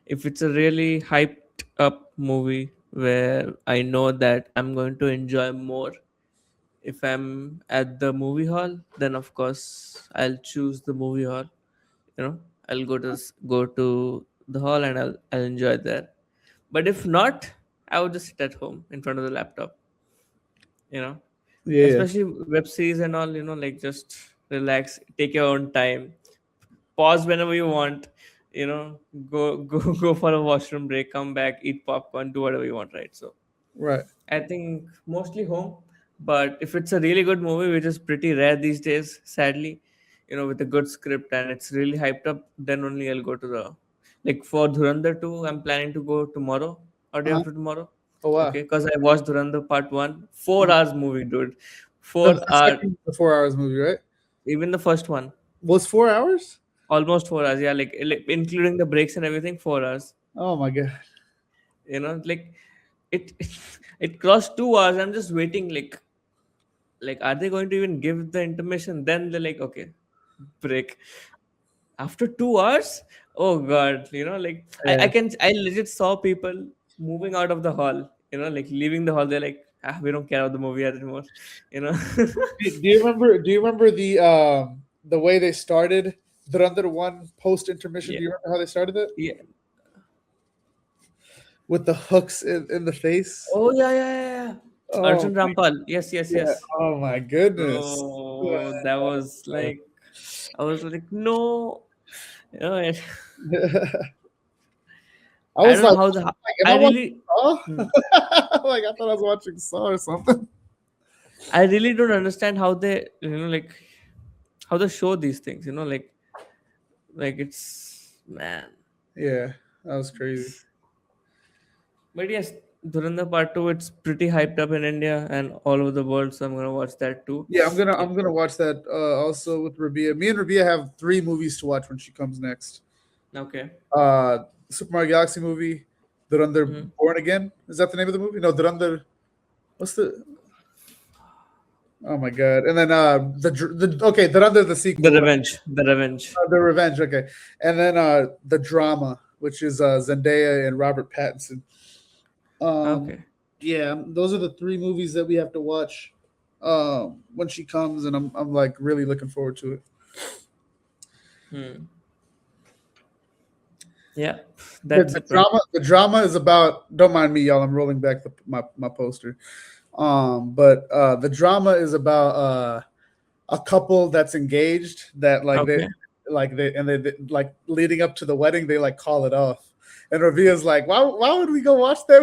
If it's a really hyped up movie where I know that I'm going to enjoy more if I'm at the movie hall, then of course I'll choose the movie hall. You know, I'll go to the hall and I'll enjoy there. But if not, I would just sit at home in front of the laptop. You know, Yeah, especially web series and all. You know, like just relax, take your own time, pause whenever you want. You know, go for a washroom break, come back, eat popcorn, do whatever you want, right? So right. I think mostly home. But if it's a really good movie, which is pretty rare these days, sadly, you know, with a good script and it's really hyped up, then only I'll go to the, like for Dhurandhar 2, I'm planning to go tomorrow or day Uh-huh. after tomorrow. Oh wow. Okay, because I watched Dhurandhar Part 1, 4 hours movie, dude. The, 4 the hours, second, the 4 hours movie, right? even the first one, Was 4 hours? almost 4 hours. Yeah, like including the breaks and everything, 4 hours. Oh my god. You know, like it, it crossed 2 hours. I'm just waiting, like are they going to even give the intermission? Then they're like, okay, break after 2 hours. Oh god, you know, like I Yeah. can, I legit saw people moving out of the hall, you know, like leaving the hall. They're like, we don't care about the movie anymore, you know. Do you remember? Do you remember the way they started Durandar one post intermission? Yeah, Do you remember how they started it? yeah. With the hooks in the face. Oh yeah. Oh Arjun Rampal, yes, yes, yeah. yes. Oh my goodness. Oh, that was like, I was like, no, you know, I I was don't know like, how the, am I I watching really, Saw? hmm. Like I thought I was watching Saw or something. I really don't understand how they, you know, like how they show these things, you know, like it's, man. Yeah, that was crazy. But yes, Dhurandhar Part 2, it's pretty hyped up in India and all over the world, so I'm gonna watch that too. Yeah, I'm gonna Like, I'm gonna watch that also with Rabia. Me and Rabia have 3 movies to watch when she comes next. okay. Super Mario Galaxy movie, Durandar Mhm. Born Again. Is that the name of the movie? No, Durandar. What's the? Oh my god! And then the okay, Durandar the The sequel, Revenge. The Revenge. the Revenge. Okay, and then the drama, which is Zendaya and Robert Pattinson. Um, Okay. yeah, those are the 3 movies that we have to watch when she comes, and I'm like really looking forward to it. Hmm. Yeah, The, that's the it, bro. drama the drama is about. Don't mind me, y'all. I'm rolling back my poster. But the drama is about a couple that's engaged that Okay. they like leading up to the wedding they like call it off, and Ravia's like, why would we go watch that?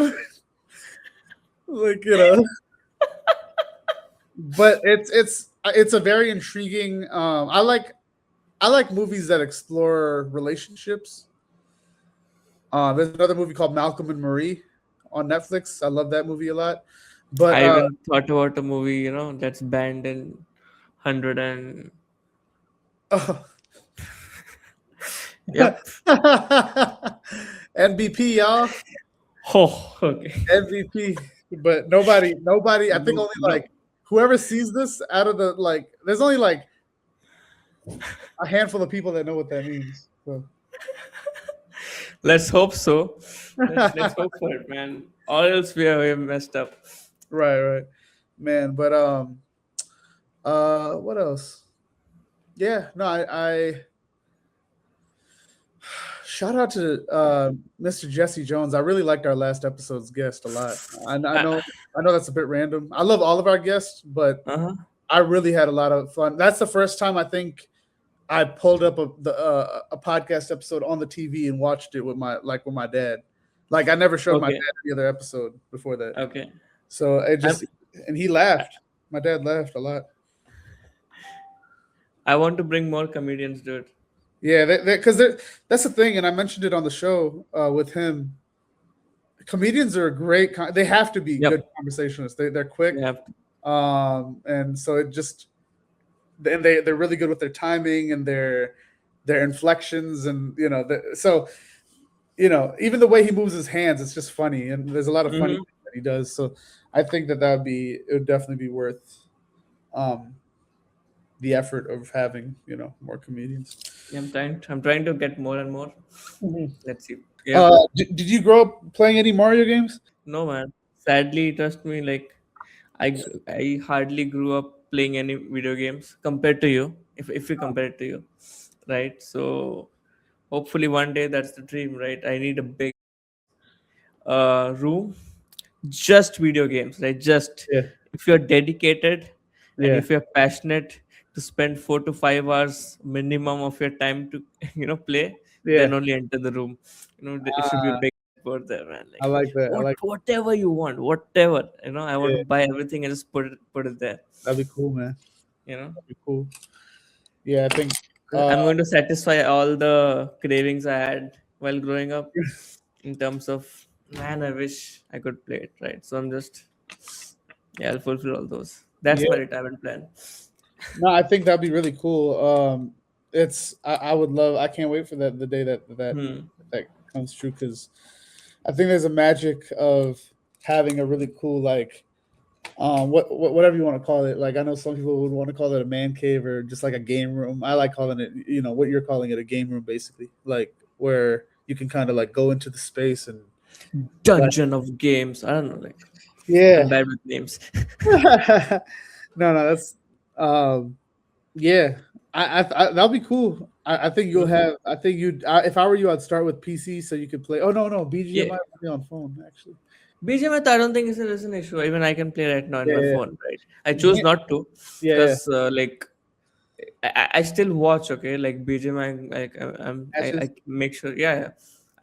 Like but it's a very intriguing. I like movies that explore relationships. There's another movie called Malcolm and Marie on Netflix. I love that movie a lot. But I even thought about a movie, you know, that's banned in 100 and yep. MVP, y'all. Oh, okay. MVP. But nobody. I think No, only no. like whoever sees this out of the like. There's only like a handful of people that know what that means. So. Let's hope so. Let's hope for it, man. Or else we are messed up. Right, man. But what else? Yeah, no, I shout out to Mr. Jesse Jones. I really liked our last episode's guest a lot. Uh I know that's a bit random. I love all of our guests, but huh. I really had a lot of fun. That's the first time I think I pulled up a podcast episode on the TV and watched it with my dad. Like I never showed my Okay. dad the other episode before that. Okay. So it I'm, just and he laughed. My dad laughed a lot. I want to bring more comedians, dude. Yeah, because that's the thing, and I mentioned it on the show with him. Comedians are a great. They have to be good Yep. conversationalists. They're quick, We have to. and so it just and they're really good with their timing and their their inflections, and so even the way he moves his hands, it's just funny, and there's a lot of funny Hmm. things that he does. So I think it would definitely be worth um, the effort of having more comedians. Yeah, I'm trying to get more and more. Mhm. Let's see. Yeah. Did you grow up playing any Mario games? No, man. Sadly, trust me, like I hardly grew up playing any video games compared to you. If we compare it to you, right? So hopefully one day that's the dream, right? I need a big room, just video games, right? Just Yeah, if you're dedicated and yeah, if you're passionate to spend 4 to 5 hours minimum of your time to play, yeah. then only enter the room. It should be a Uh, big word there, man. I Like like that. I like. whatever you want, whatever. I want to Yeah, buy everything and just put it there. that'd be cool, man. You know, That'd be cool. Yeah, I think. 'Cause I'm going to satisfy all the cravings I had while growing up in terms of, man, I wish I could play it, right? So I'm just, yeah, I'll fulfill all those. That's Yeah, my retirement plan. no, I think that'd be really cool. I would love. I can't wait for the day Hmm. that comes true, because I think there's a magic of having a really cool, like, whatever you want to call it. Like, I know some people would want to call it a man cave or just like a game room. I like calling it, what you're calling it, a game room, basically, like where you can kind of like go into the space and like, Dungeon of games. I don't know, like I'm yeah. bad with names. No, that's yeah. That'll be cool. I think you'll Mhm. have. I think you. If I were you, I'd start with PC so you could play. Oh no, BGMI Yeah. might be on phone actually. BGMI, I don't think is an issue. Even I can play right now in my Yeah, phone, right? I choose yeah, not to yeah. because like I still watch, okay, like BGMI, like I Matches. make sure, yeah, yeah.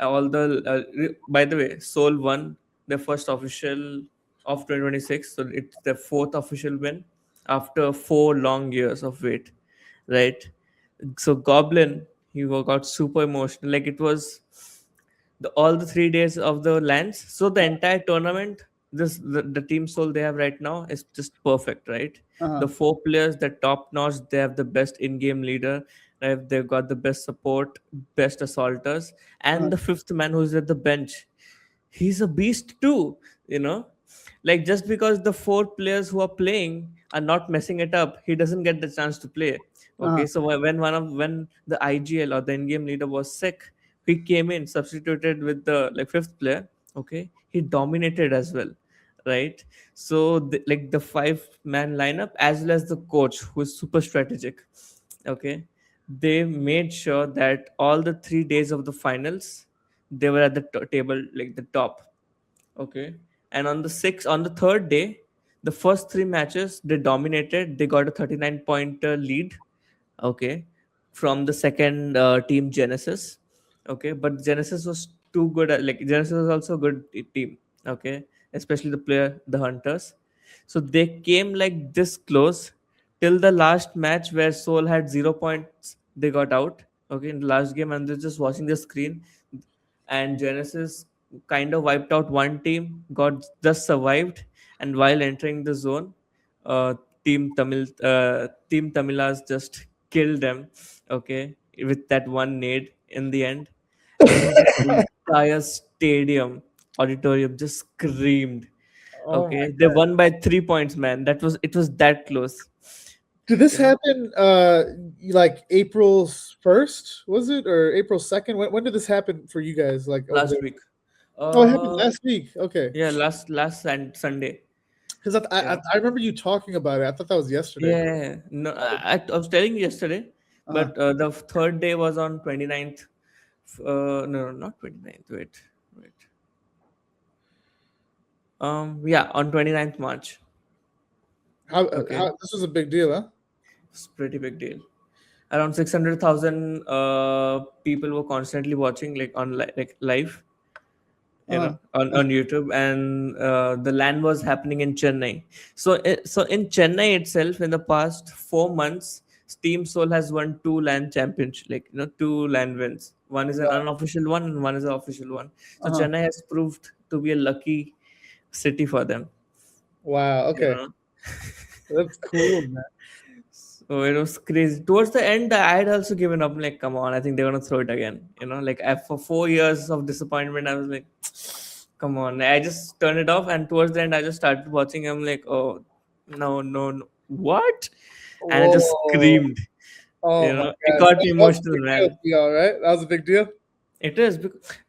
All the by the way, Soul won their first official of 2026, so it's their fourth official win after 4 long years of wait, right? So Goblin, he got super emotional, like it was all the 3 days of the lands. So the entire tournament, the team soul they have right now is just perfect, right? Uh-huh. The four players, they're top notch. They have the best in-game leader. Right? They've got the best support, best assaulters, Uh-huh. and the fifth man who's at the bench, he's a beast too. You know, like just because the four players who are playing are not messing it up, he doesn't get the chance to play. Okay, Uh-huh. so when the IGL or the in-game leader was sick, he came in substituted with the like fifth player. Okay, he dominated as well, right? So like the five-man lineup as well as the coach who is super strategic. Okay, they made sure that all the 3 days of the finals they were at the table, like the top. Okay. And on the third day, the first three matches they dominated. They got a 39 point lead. Okay. From the second team Genesis. Okay. But Genesis was too good like Genesis was also a good team. Okay. Especially the Hunters. So they came like this close till the last match where Soul had 0 points. They got out. Okay. In the last game, and they're just watching the screen, and Genesis kind of wiped out one team, got just survived, and while entering the zone, uh, Team Tamilas just killed them. Okay, with that one nade in the end, and the entire stadium auditorium just screamed. Oh my Okay, they god. won by 3 points, man. It was that close. Did this You know, happen like April 1st, was it, or April 2nd? When did this happen for you guys, like over last there? week. Oh, it happened Uh, last week. Okay. yeah, last Sunday. Because Yeah. I remember you talking about it. I thought that was yesterday. Yeah, no, I was telling you yesterday, Uh-huh. but the third day was on 29th. No, not 29th. Wait. Yeah, on 29th March. Okay, How this was a big deal, huh? it's pretty big deal. Around 600,000 people were constantly watching, like like live, Uh-huh. on YouTube, and the LAN was happening in Chennai. So in Chennai itself, in the past 4 months, Steam Soul has won two LAN championships, like two LAN wins. One is an unofficial one, and one is an official one. So Uh-huh. Chennai has proved to be a lucky city for them. Wow. You Okay. know. That's cool, man. Oh, it was crazy. Towards the end, I had also given up. Like, come on, I think they're gonna throw it again. Like for 4 years of disappointment, I was like, come on. I just turned it off, and towards the end, I just started watching. I'm like, oh, no, no, no, what? And I just Whoa. screamed. Oh my It God. got me That was a emotional, big deal man. for y'all, right? That was a big deal. It is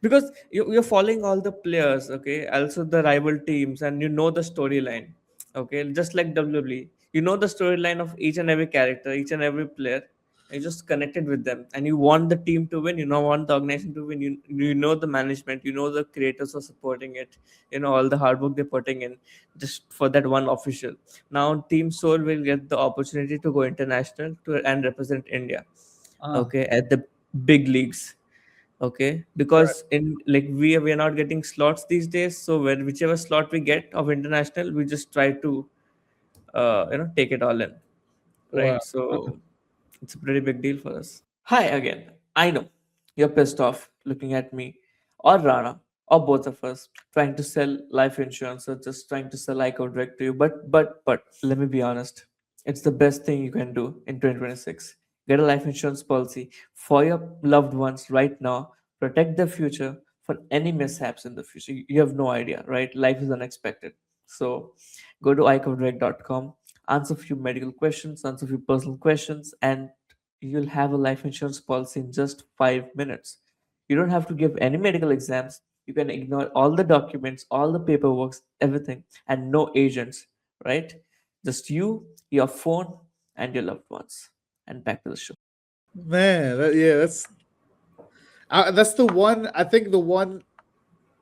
because you're following all the players, okay, also the rival teams, and you know the storyline, okay, just like WWE. You know the storyline of each and every character, each and every player. You just connected with them, and you want the team to win. You know, want the organization to win. You know the management. You know the creators are supporting it. You know all the hard work they're putting in just for that one official. Now, Team Soul will get the opportunity to go international to and represent India, Uh, okay, at the big leagues, okay, right. because in like we are not getting slots these days, so when whichever slot we get of international, we just try to take it all in, Wow. right? So it's a pretty big deal for us. Hi again. I know you're pissed off looking at me or Rana or both of us trying to sell life insurance or just trying to sell ICO direct to you. But let me be honest. It's the best thing you can do in 2026. Get a life insurance policy for your loved ones right now. Protect their future for any mishaps in the future. You have no idea, right? Life is unexpected. So go to iCoverdirect.com, answer a few medical questions, answer a few personal questions, and you'll have a life insurance policy in just 5 minutes. You don't have to give any medical exams. You can ignore all the documents, all the paperwork, everything, and no agents, right? Just you, your phone, and your loved ones. And back to the show. Man, yeah, that's the one. I think the one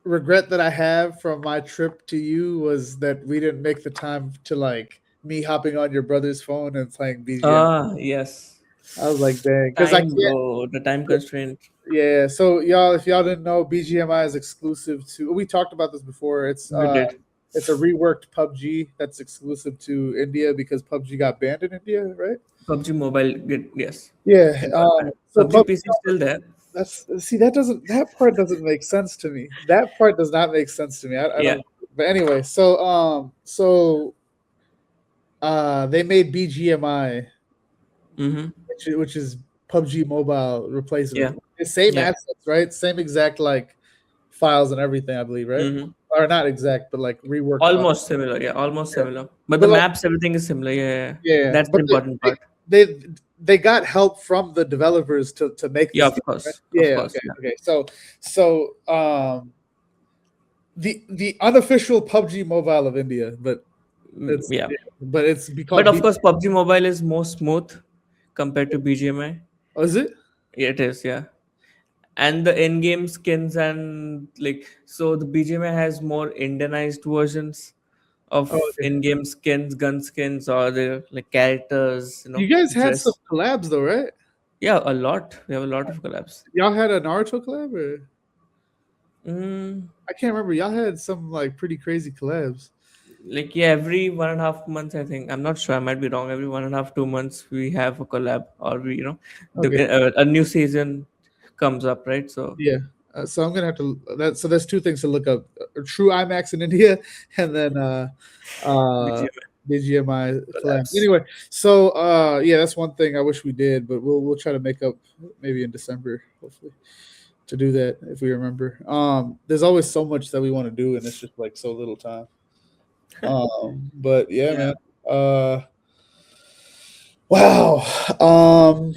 regret that I have from my trip to you was that we didn't make the time to like me hopping on your brother's phone and playing BGM. Ah, yes. I was like, dang, because I Time, can't. bro. The time constraint. Yeah, so y'all, if y'all didn't know, BGMI is exclusive to. We talked about this before. We did. It's a reworked PUBG that's exclusive to India because PUBG got banned in India, right? PUBG Mobile, yes. Yeah. It got banned. So PUBG PUBG, PC is still there. that's see that part doesn't make sense to me. That part does not make sense to me. I Yeah. don't. But anyway, they made BGMI, Mm-hmm. which is PUBG Mobile Yeah. replacement. The same Yeah. assets, right? Same exact like files and everything, I believe, right? Mm-hmm. Or not exact, but like reworked files. Almost similar. Yeah. Almost Yeah. similar. But the But like, maps, everything is similar. Yeah. Yeah, yeah. yeah, That's the but important part. they they got help from the developers to make Yeah, this of game, right? course. Of Yeah, course. okay, Yeah. okay. So the unofficial PUBG Mobile of India, but it's Yeah. yeah, but it's But called of B. course, PUBG Mobile is more smooth compared to BGMI. Oh, is it? Yeah, it is. Yeah. And the in-game skins and like so the BGMI has more Indianized versions Oh, of okay. in-game skins, gun skins, or the like characters, You guys had some dress. collabs though, right? Yeah, a lot. We have a lot of collabs. Y'all had a Naruto collab, or Mm, I can't remember. Y'all had some like pretty crazy collabs. like yeah, every 1.5 months, I think. I'm not sure. I might be wrong. Every 1.5, 2 months, we have a collab, or Okay. a new season comes up, right? So Yeah. So I'm gonna have to. So there's two things to look up: True IMAX in India, and then uh, BGMI BGMI collabs. collabs. Anyway, so yeah, that's one thing I wish we did, but we'll try to make up maybe in December, hopefully, to do that if we remember. There's always so much that we want to do, and it's just like so little time. But yeah, Yeah. man. Wow. Um,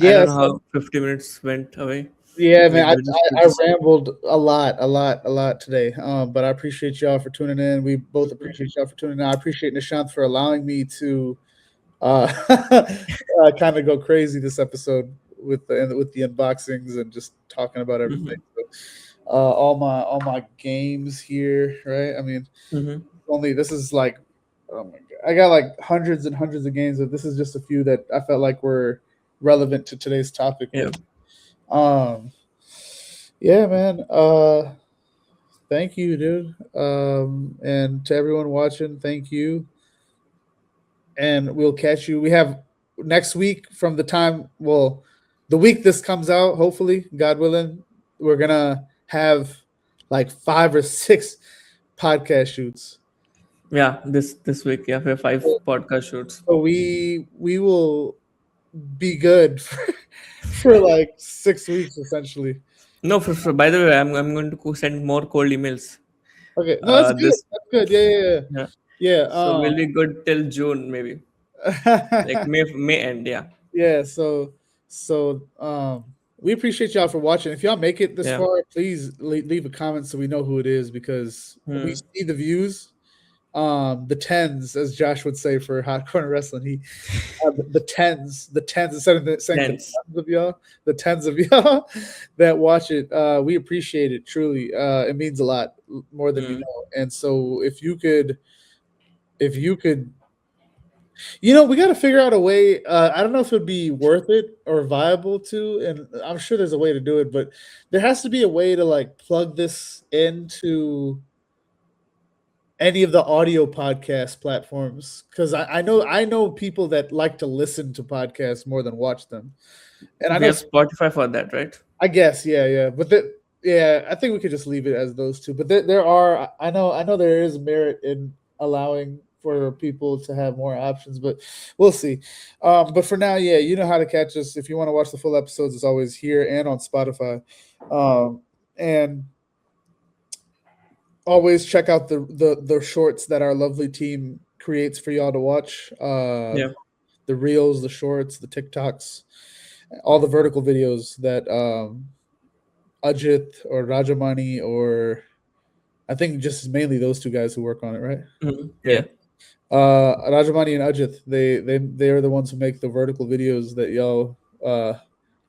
I yeah. don't know So how 50 minutes went away. yeah, man, We just we I just rambled a lot today. But I appreciate y'all for tuning in. We both appreciate y'all for tuning in. I appreciate Nishant for allowing me to uh, kind of go crazy this episode with the unboxings and just talking about everything. Mhm. So, all my games here, right? I mean, Mhm. only this is like, oh my god, I got like hundreds and hundreds of games, but this is just a few that I felt like were relevant to today's topic. Yeah. Um, yeah, man. Thank you, dude. And to everyone watching, thank you. And we'll catch you. We have next week from the time, well, the week this comes out, hopefully, God willing, we're gonna have like 5 or 6 podcast shoots. Yeah, this week, yeah, we have 5 podcast shoots. So we will be good for like 6 weeks essentially. No, by the way, I'm going to send more cold emails. Okay, no, that's good. This That's good. Yeah, Yeah. yeah, So yeah. we'll be good till June maybe, like Yeah. May end. Yeah, Yeah, so we appreciate y'all for watching. If y'all make it this yeah. far, please leave a comment so we know who it is because we Hmm. see the views. The tens, as Josh would say for Hot Corner Wrestling. He the tens instead of saying the Thanks. tens of y'all, the tens of y'all that watch it. We appreciate it truly. It means a lot more than you Hmm. know. And so if you could we got to figure out a way. I don't know if it'd be worth it or viable to, and I'm sure there's a way to do it, but there has to be a way to like plug this into any of the audio podcast platforms because I know people that like to listen to podcasts more than watch them, and I We know have Spotify for that, right? I guess yeah, but I think we could just leave it as those two. But there are I know there is merit in allowing for people to have more options, but we'll see. But for now, yeah, you know how to catch us if you want to watch the full episodes. It's always here and on Spotify, and always check out the shorts that our lovely team creates for y'all to watch. Yeah. The reels, the shorts, the TikToks, all the vertical videos that Ajit or Rajamani or I think just mainly those two guys who work on it, right? Mhm. Yeah. Yeah. Rajamani and Ajit, they are the ones who make the vertical videos that y'all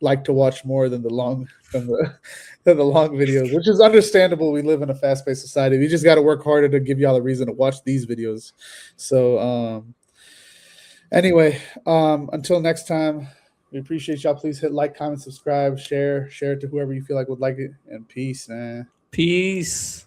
like to watch more than the long than the long videos, which is understandable. We live in a fast-paced society. We just got to work harder to give y'all a reason to watch these videos. So anyway, until next time, we appreciate y'all. Please hit like, comment, subscribe, share it to whoever you feel like would like it, and peace, man. Peace.